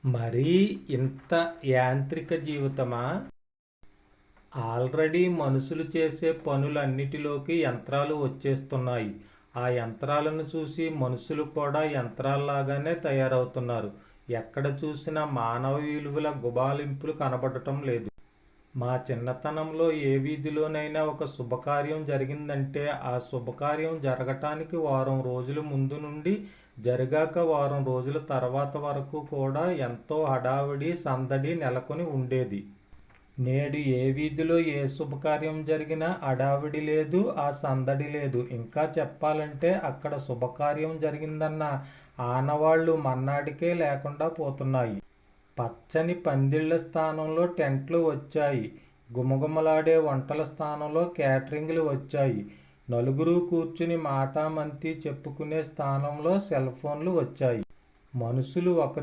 మరీ ఇంత యాంత్రిక జీవితమా? ఆల్రెడీ మనుషులు చేసే పనులన్నిటిలోకి యంత్రాలు వచ్చేస్తున్నాయి. ఆ యంత్రాలను చూసి మనుషులు కూడా యంత్రాల్లాగానే తయారవుతున్నారు. ఎక్కడ చూసినా మానవ విలువల గుబాళింపులు కనబడటం లేదు. మా చిన్నతనంలో ఏ వీధిలోనైనా ఒక శుభకార్యం జరిగిందంటే ఆ శుభకార్యం జరగటానికి వారం రోజుల ముందు నుండి జరిగాక వారం రోజుల తర్వాత వరకు కూడా ఎంతో హడావిడి సందడి నెలకొని ఉండేది. నేడు ఏ వీధిలో ఏ శుభకార్యం జరిగినా హడావిడి లేదు, ఆ సందడి లేదు. ఇంకా చెప్పాలంటే అక్కడ శుభకార్యం జరిగిందన్న ఆనవాళ్లు మన్నాడికే లేకుండా పోతున్నాయి. పచ్చని పందిళ్ల స్థానంలో టెంట్లు వచ్చాయి. గుమగుమలాడే వంటల స్థానంలో క్యాటరింగ్లు వచ్చాయి. నలుగురు కూర్చుని మాటామంతి చెప్పుకునే స్థానంలో సెల్ ఫోన్లు వచ్చాయి. మనుషులు ఒకరి